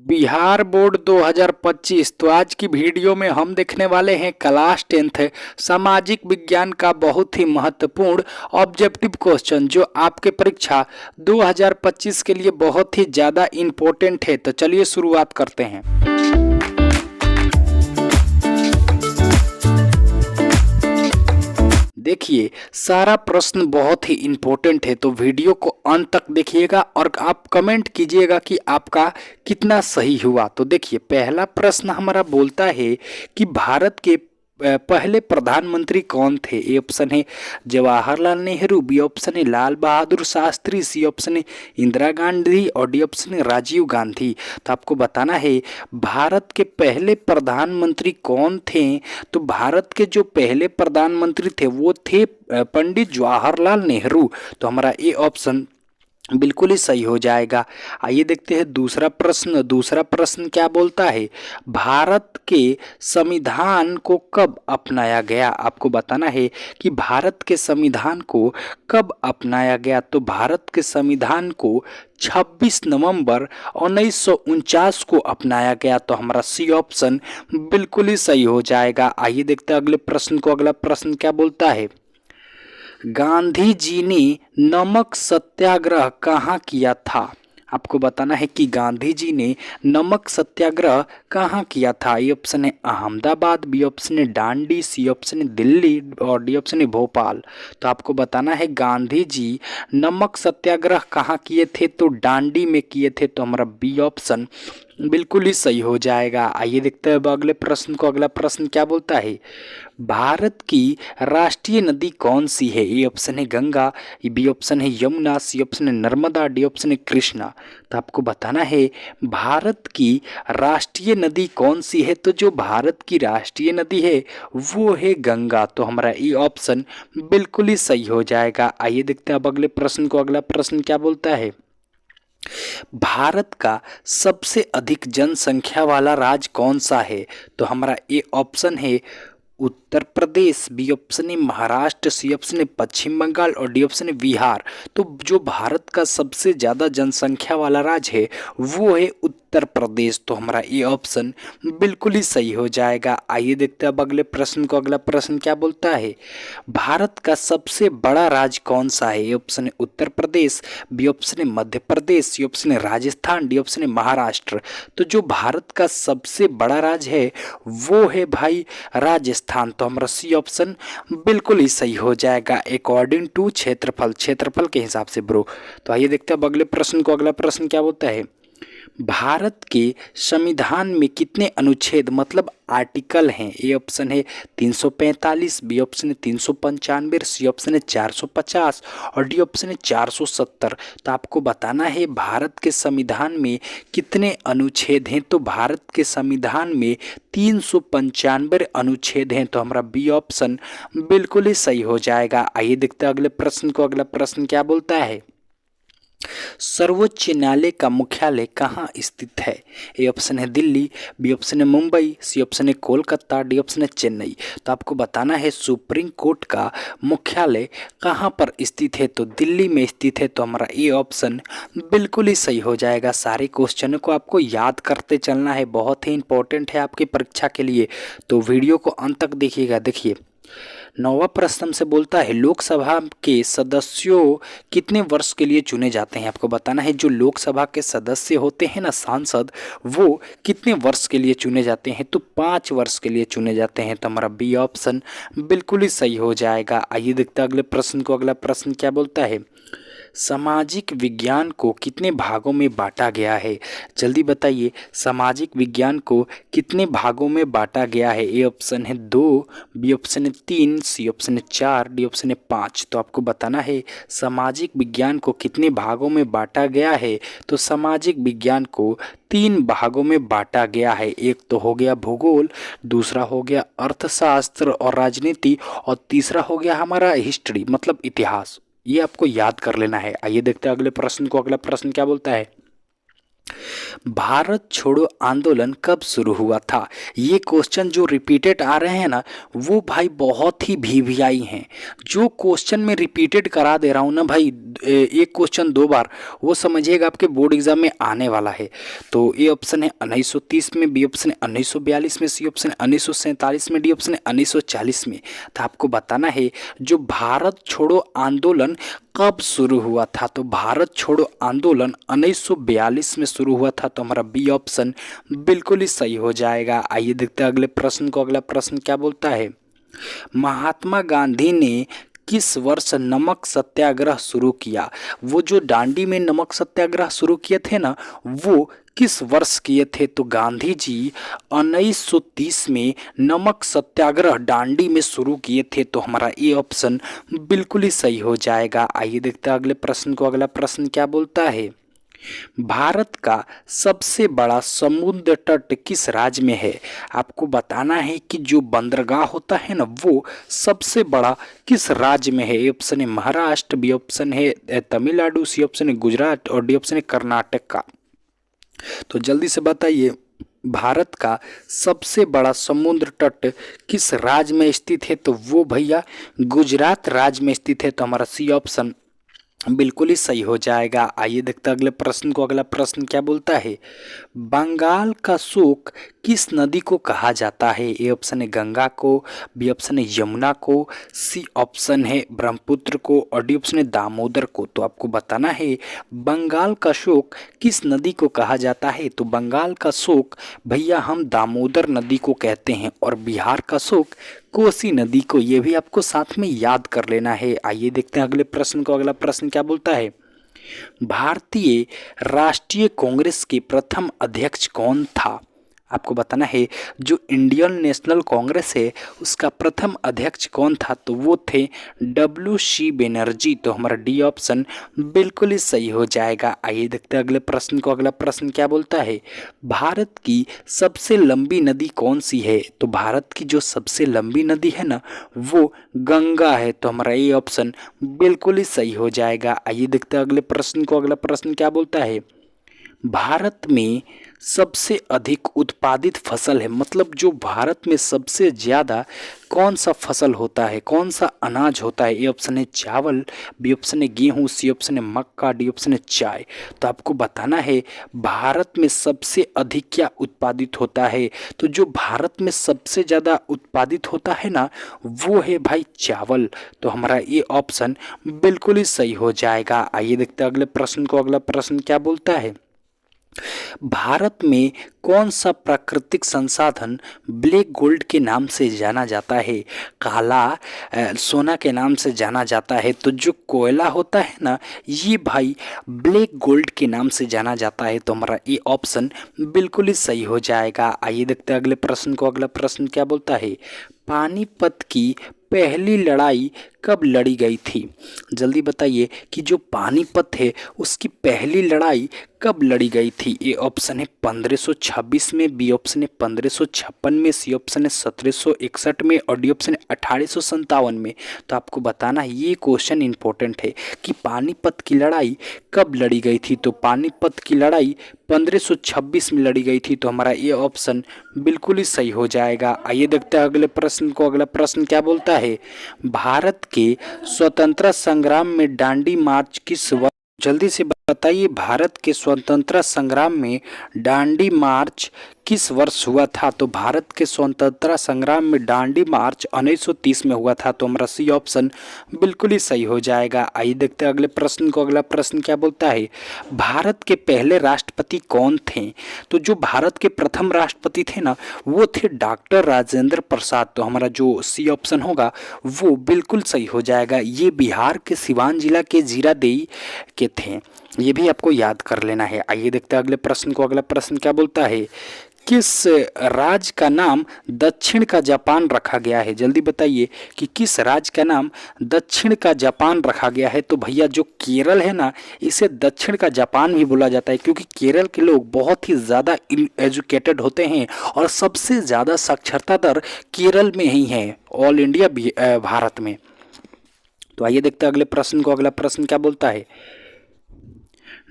Bihar board 2025। तो आज की वीडियो में हम देखने वाले हैं क्लास 10th सामाजिक विज्ञान का बहुत ही महत्वपूर्ण ऑब्जेक्टिव क्वेश्चन जो आपके परीक्षा 2025 के लिए बहुत ही ज़्यादा इम्पोर्टेंट है। तो चलिए शुरुआत करते हैं। देखिए, सारा प्रश्न बहुत ही इम्पोर्टेंट है, तो वीडियो को अंत तक देखिएगा और आप कमेंट कीजिएगा कि आपका कितना सही हुआ। तो देखिए, पहला प्रश्न हमारा बोलता है कि भारत के पहले प्रधानमंत्री कौन थे। ए ऑप्शन है जवाहरलाल नेहरू, बी ऑप्शन है लाल बहादुर शास्त्री, सी ऑप्शन है इंदिरा गांधी और डी ऑप्शन है राजीव गांधी। तो आपको बताना है भारत के पहले प्रधानमंत्री कौन थे। तो भारत के जो पहले प्रधानमंत्री थे वो थे पंडित जवाहरलाल नेहरू। तो हमारा ये ऑप्शन बिल्कुल ही सही हो जाएगा। आइए देखते हैं दूसरा प्रश्न। दूसरा प्रश्न क्या बोलता है, भारत के संविधान को कब अपनाया गया। आपको बताना है कि भारत के संविधान को कब अपनाया गया। तो भारत के संविधान को 26 नवंबर 1949 को अपनाया गया। तो हमारा सी ऑप्शन बिल्कुल ही सही हो जाएगा। आइए देखते हैं अगले प्रश्न को। अगला प्रश्न क्या बोलता है, गांधी जी ने नमक सत्याग्रह कहाँ किया था। आपको बताना है कि गांधी जी ने नमक सत्याग्रह कहाँ किया था। ए ऑप्शन है अहमदाबाद, बी ऑप्शन है डांडी, सी ऑप्शन है दिल्ली और डी ऑप्शन है भोपाल। तो आपको बताना है गांधी जी नमक सत्याग्रह कहाँ किए थे। तो डांडी में किए थे। तो हमारा बी ऑप्शन बिल्कुल ही सही हो जाएगा। आइए देखते हैं अब अगले प्रश्न को। अगला प्रश्न क्या बोलता है, भारत की राष्ट्रीय नदी कौन सी है। ए ऑप्शन है गंगा, बी ऑप्शन है यमुना, सी ऑप्शन है नर्मदा, डी ऑप्शन है कृष्णा। तो आपको बताना है भारत की राष्ट्रीय नदी कौन सी है। तो जो भारत की राष्ट्रीय नदी है वो है गंगा। तो हमारा ये ऑप्शन बिल्कुल ही सही हो जाएगा। आइए देखते हैं अब अगले प्रश्न को। अगला प्रश्न क्या बोलता है, भारत का सबसे अधिक जनसंख्या वाला राज्य कौन सा है। तो हमारा ए ऑप्शन है उत्तर प्रदेश, बी ऑप्शन है महाराष्ट्र, सी ऑप्शन है पश्चिम बंगाल और डी ऑप्शन है बिहार। तो जो भारत का सबसे ज़्यादा जनसंख्या वाला राज्य है वो है उत्तर प्रदेश। तो हमारा ये ऑप्शन बिल्कुल ही सही हो जाएगा। आइए देखते हैं अब अगले प्रश्न को। अगला प्रश्न क्या बोलता है, भारत का सबसे बड़ा राज्य कौन सा है। ए ऑप्शन है उत्तर प्रदेश, बी ऑप्शन है मध्य प्रदेश, सी ऑप्शन है राजस्थान, डी ऑप्शन है महाराष्ट्र। तो जो भारत का सबसे बड़ा राज्य है वो है भाई राजस्थान। तो हमारा सी ऑप्शन बिल्कुल ही सही हो जाएगा अकॉर्डिंग टू क्षेत्रफल, क्षेत्रफल के हिसाब से ब्रो। तो आइए देखते हैं अब अगले प्रश्न को। अगला प्रश्न क्या बोलता है, भारत के संविधान में कितने अनुच्छेद मतलब आर्टिकल हैं। ए ऑप्शन है 345, बी ऑप्शन है 395, सी ऑप्शन है 450 और डी ऑप्शन है 470। तो आपको बताना है भारत के संविधान में कितने अनुच्छेद हैं। तो भारत के संविधान में 395 अनुच्छेद हैं। तो हमारा बी ऑप्शन बिल्कुल ही सही हो जाएगा। आइए देखते हैं अगले प्रश्न को। अगला प्रश्न क्या बोलता है, सर्वोच्च न्यायालय का मुख्यालय कहाँ स्थित है। ए ऑप्शन है दिल्ली, बी ऑप्शन है मुंबई, सी ऑप्शन है कोलकाता, डी ऑप्शन है चेन्नई। तो आपको बताना है सुप्रीम कोर्ट का मुख्यालय कहाँ पर स्थित है। तो दिल्ली में स्थित है। तो हमारा ये ऑप्शन बिल्कुल ही सही हो जाएगा। सारे क्वेश्चनों को आपको याद करते चलना है, बहुत ही इंपॉर्टेंट है आपकी परीक्षा के लिए। तो वीडियो को अंत तक देखिएगा। देखिए, नौवां प्रश्न हमसे बोलता है लोकसभा के सदस्यों कितने वर्ष के लिए चुने जाते हैं। आपको बताना है जो लोकसभा के सदस्य होते हैं ना, सांसद, वो कितने वर्ष के लिए चुने जाते हैं। तो 5 वर्ष के लिए चुने जाते हैं। तो हमारा बी ऑप्शन बिल्कुल ही सही हो जाएगा। आइए देखते हैं अगले प्रश्न को। अगला प्रश्न क्या बोलता है, सामाजिक विज्ञान को कितने भागों में बांटा गया है। जल्दी बताइए, सामाजिक विज्ञान को कितने भागों में बांटा गया है। ए ऑप्शन है 2, बी ऑप्शन है 3, सी ऑप्शन है 4, डी ऑप्शन है 5। तो आपको बताना है सामाजिक विज्ञान को कितने भागों में बांटा गया है। तो सामाजिक विज्ञान को 3 भागों में बांटा गया है। एक तो हो गया भूगोल, दूसरा हो गया अर्थशास्त्र और राजनीति और तीसरा हो गया हमारा हिस्ट्री मतलब इतिहास। ये आपको याद कर लेना है। आइए देखते हैं अगले प्रश्न को। अगला प्रश्न क्या बोलता है, भारत छोड़ो आंदोलन कब शुरू हुआ था? ये क्वेश्चन जो रिपीटेड आ रहे हैं ना, वो भाई बहुत ही वीवीआई हैं। जो क्वेश्चन में रिपीटेड करा दे रहा हूँ ना भाई, एक क्वेश्चन 2 बार, वो समझिएगा आपके बोर्ड एग्जाम में आने वाला है। तो ए ऑप्शन है 1930 में, बी ऑप्शन है 1942 में, सी ऑप्शन है 1947 में, डी ऑप्शन है 1940 में। तो आपको बताना है जो भारत छोड़ो आंदोलन कब शुरू हुआ था। तो भारत छोड़ो आंदोलन 1942 में शुरू हुआ था। तो हमारा बी ऑप्शन बिल्कुल ही सही हो जाएगा। आइए देखते हैं अगले प्रश्न को। अगला प्रश्न क्या बोलता है? महात्मा गांधी ने किस वर्ष नमक सत्याग्रह शुरू किया? वो जो दांडी में नमक सत्याग्रह शुरू किए थे ना, वो किस वर्ष किए थे? तो गांधी जी 1930 में नमक सत्याग्रह दांडी में शुरू किए थे। तो हमारा ये ऑप्शन बिल्कुल ही सही हो जाएगा। आइए देखते हैं अगले प्रश्न को। अगला प्रश्न क्या बोलता है? भारत का सबसे बड़ा समुद्र तट किस राज्य में है? आपको बताना है कि जो बंदरगाह होता है ना, वो सबसे बड़ा किस राज्य में है। ए ऑप्शन है महाराष्ट्र, बी ऑप्शन है तमिलनाडु, सी ऑप्शन है गुजरात और डी ऑप्शन है कर्नाटक का। तो जल्दी से बताइए, भारत का सबसे बड़ा समुद्र तट किस राज्य में स्थित है? तो वो भैया गुजरात राज्य में स्थित है। तो हमारा सी ऑप्शन बिल्कुल ही सही हो जाएगा। आइए देखते हैं अगले प्रश्न को। अगला प्रश्न क्या बोलता है? बंगाल का शोक किस नदी को कहा जाता है? ए ऑप्शन है गंगा को, बी ऑप्शन है यमुना को, सी ऑप्शन है ब्रह्मपुत्र को और डी ऑप्शन है दामोदर को। तो आपको बताना है बंगाल का शोक किस नदी को कहा जाता है। तो बंगाल का शोक भैया हम दामोदर नदी को कहते हैं और बिहार का शोक कोसी नदी को। ये भी आपको साथ में याद कर लेना है। आइए देखते हैं अगले प्रश्न को। अगला प्रश्न क्या बोलता है? भारतीय राष्ट्रीय कांग्रेस के प्रथम अध्यक्ष कौन था? आपको बताना है जो इंडियन नेशनल कांग्रेस है उसका प्रथम अध्यक्ष कौन था। तो वो थे WC बनर्जी। तो हमारा डी ऑप्शन बिल्कुल ही सही हो जाएगा। आइए देखते हैं अगले प्रश्न को। अगला प्रश्न क्या बोलता है? भारत की सबसे लंबी नदी कौन सी है? तो भारत की जो सबसे लंबी नदी है ना, वो गंगा है। तो हमारा ये ऑप्शन बिल्कुल ही सही हो जाएगा। आइए देखते हैं अगले प्रश्न को। अगला प्रश्न क्या बोलता है? भारत में सबसे अधिक उत्पादित फसल है, मतलब जो भारत में सबसे ज़्यादा कौन सा फसल होता है, कौन सा अनाज होता है? ए ऑप्शन है चावल, बी ऑप्शन है गेहूँ, सी ऑप्शन है मक्का, डी ऑप्शन है चाय। तो आपको बताना है भारत में सबसे अधिक क्या उत्पादित होता है। तो जो भारत में सबसे ज़्यादा उत्पादित होता है ना, वो है भाई चावल। तो हमारा ये ऑप्शन बिल्कुल ही सही हो जाएगा। आइए देखते हैं अगले प्रश्न को। अगला प्रश्न क्या बोलता है? भारत में कौन सा प्राकृतिक संसाधन ब्लैक गोल्ड के नाम से जाना जाता है? काला सोना के नाम से जाना जाता है। तो जो कोयला होता है ना, ये भाई ब्लैक गोल्ड के नाम से जाना जाता है। तो हमारा ये ऑप्शन बिल्कुल ही सही हो जाएगा। आइए देखते हैं अगले प्रश्न को। अगला प्रश्न क्या बोलता है? पानीपत की पहली लड़ाई कब लड़ी गई थी? जल्दी बताइए कि जो पानीपत है उसकी पहली लड़ाई कब लड़ी गई थी? ए ऑप्शन है 1526 में, बी ऑप्शन है 1556 में, सी ऑप्शन है 1761 में और डी ऑप्शन है 1857 में। तो आपको बताना है, ये क्वेश्चन इंपॉर्टेंट है कि पानीपत की लड़ाई कब लड़ी गई थी। तो पानीपत की लड़ाई 1526 में लड़ी गई थी। तो हमारा ये ऑप्शन बिल्कुल ही सही हो जाएगा। आइए देखते हैं अगले प्रश्न को। अगला प्रश्न क्या बोलता है? भारत के स्वतंत्रता संग्राम में दांडी मार्च किस वर्ष? जल्दी से बताइए, भारत के स्वतंत्रता संग्राम में दांडी मार्च किस वर्ष हुआ था? तो भारत के स्वतंत्रता संग्राम में दांडी मार्च 1930 में हुआ था। तो हमारा सी ऑप्शन बिल्कुल ही सही हो जाएगा। आइए देखते हैं अगले प्रश्न को। अगला प्रश्न क्या बोलता है? भारत के पहले राष्ट्रपति कौन थे? तो जो भारत के प्रथम राष्ट्रपति थे ना, वो थे डॉक्टर राजेंद्र प्रसाद। तो हमारा जो सी ऑप्शन होगा वो बिल्कुल सही हो जाएगा। ये बिहार के सिवान जिला के जीरादेई के थे, ये भी आपको याद कर लेना है। आइए देखते हैं अगले प्रश्न को। अगला प्रश्न क्या बोलता है? किस राज्य का नाम दक्षिण का जापान रखा गया है? जल्दी बताइए कि किस राज्य का नाम दक्षिण का जापान रखा गया है। तो भैया जो केरल है ना, इसे दक्षिण का जापान भी बोला जाता है क्योंकि केरल के लोग बहुत ही ज़्यादा एजुकेटेड होते हैं और सबसे ज़्यादा साक्षरता दर केरल में ही है ऑल इंडिया भारत में। तो आइए देखते हैं अगले प्रश्न को। अगला प्रश्न क्या बोलता है?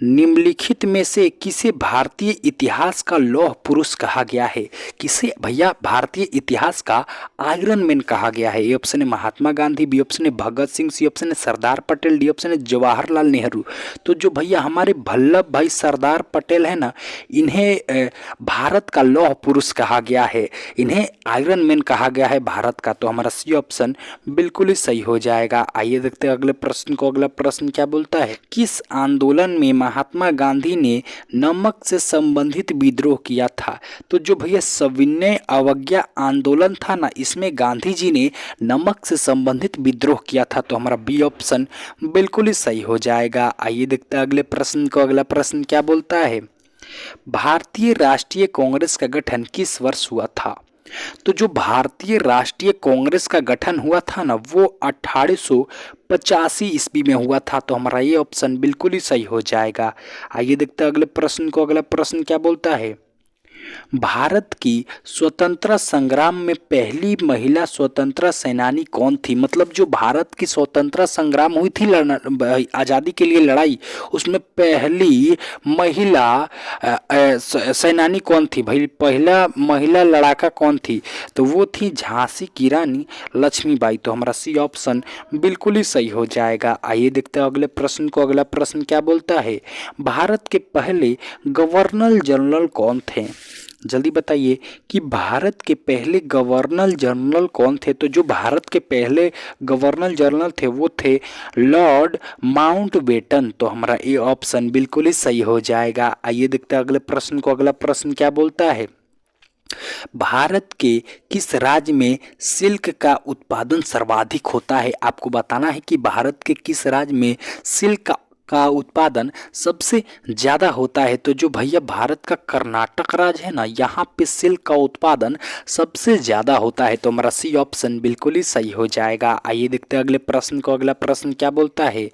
निम्नलिखित में से किसे भारतीय इतिहास का लौह पुरुष कहा गया है? किसे भैया भारतीय इतिहास का आयरन मैन कहा गया है? ए ऑप्शन है महात्मा गांधी, बी ऑप्शन है भगत सिंह, सी ऑप्शन है सरदार पटेल, डी ऑप्शन है जवाहरलाल नेहरू। तो जो भैया हमारे वल्लभ भाई सरदार पटेल है ना, इन्हें भारत का लौह पुरुष कहा गया है, इन्हें आयरन मैन कहा गया है भारत का। तो हमारा सी ऑप्शन बिल्कुल ही सही हो जाएगा। आइए देखते हैं अगले प्रश्न को। अगला प्रश्न क्या बोलता है? किस आंदोलन में महात्मा गांधी ने नमक से संबंधित विद्रोह किया था? तो जो भैया सविनय अवज्ञा आंदोलन था ना, इसमें गांधी जी ने नमक से संबंधित विद्रोह किया था। तो हमारा बी ऑप्शन बिल्कुल ही सही हो जाएगा। आइए देखते हैं अगले प्रश्न को। अगला प्रश्न क्या बोलता है? भारतीय राष्ट्रीय कांग्रेस का गठन किस वर्ष हुआ था? तो जो भारतीय राष्ट्रीय कांग्रेस का गठन हुआ था ना, वो 1885 ईस्वी में हुआ था। तो हमारा ये ऑप्शन बिल्कुल ही सही हो जाएगा। आइए देखते हैं अगले प्रश्न को। अगला प्रश्न क्या बोलता है? भारत की स्वतंत्रता संग्राम में पहली महिला स्वतंत्रता सेनानी कौन थी? मतलब जो भारत की स्वतंत्रता संग्राम हुई थी, आज़ादी के लिए लड़ाई, उसमें पहली महिला सेनानी कौन थी भाई? पहला महिला लड़ाका कौन थी? तो वो थी झांसी की रानी लक्ष्मीबाई। तो हमारा सी ऑप्शन बिल्कुल ही सही हो जाएगा। आइए देखते हैं अगले प्रश्न को। अगला प्रश्न क्या बोलता है? भारत के पहले गवर्नर जनरल कौन थे? जल्दी बताइए कि भारत के पहले गवर्नर जनरल कौन थे? तो जो भारत के पहले गवर्नर जनरल थे वो थे लॉर्ड माउंटबेटन। तो हमारा ये ऑप्शन बिल्कुल ही सही हो जाएगा। आइए देखते हैं अगले प्रश्न को। अगला प्रश्न क्या बोलता है? भारत के किस राज्य में सिल्क का उत्पादन सर्वाधिक होता है? आपको बताना है कि भारत के किस राज्य में सिल्क का उत्पादन सबसे ज़्यादा होता है। तो जो भैया भारत का कर्नाटक राज्य है ना, यहाँ पे सिल्क का उत्पादन सबसे ज़्यादा होता है। तो हमारा सी ऑप्शन बिल्कुल ही सही हो जाएगा। आइए देखते हैं अगले प्रश्न को। अगला प्रश्न क्या बोलता है?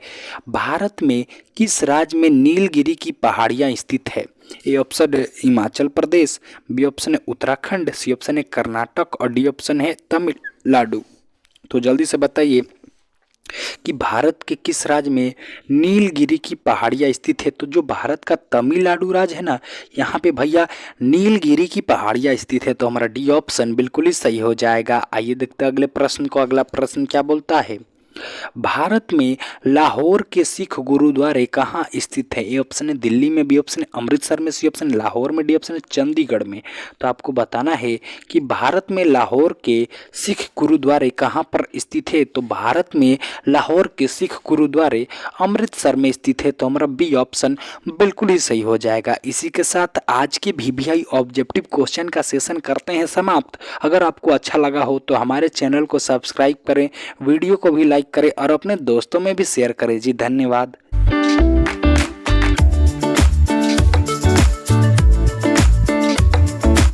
भारत में किस राज्य में नीलगिरी की पहाड़ियाँ स्थित है? ए ऑप्शन है हिमाचल प्रदेश, बी ऑप्शन है उत्तराखंड, सी ऑप्शन है कर्नाटक और डी ऑप्शन है तमिलनाडु। तो जल्दी से बताइए कि भारत के किस राज्य में नीलगिरी की पहाड़ियाँ स्थित है? तो जो भारत का तमिलनाडु राज्य है ना, यहाँ पे भैया नीलगिरी की पहाड़ियाँ स्थित है। तो हमारा डी ऑप्शन बिल्कुल ही सही हो जाएगा। आइए देखते हैं अगले प्रश्न को। अगला प्रश्न क्या बोलता है? भारत में लाहौर के सिख गुरुद्वारे कहाँ स्थित है? ए ऑप्शन है दिल्ली में, बी ऑप्शन है अमृतसर में, सी ऑप्शन है लाहौर में, डी ऑप्शन है चंडीगढ़ में। तो आपको बताना है कि भारत में लाहौर के सिख गुरुद्वारे कहाँ पर स्थित है? तो भारत में लाहौर के सिख गुरुद्वारे अमृतसर में स्थित है। तो हमारा बी ऑप्शन बिल्कुल ही सही हो जाएगा। इसी के साथ आज के VVI ऑब्जेक्टिव क्वेश्चन का सेशन करते हैं समाप्त। अगर आपको अच्छा लगा हो तो हमारे चैनल को सब्सक्राइब करें, वीडियो को भी लाइक करें और अपने दोस्तों में भी शेयर करें। जी धन्यवाद।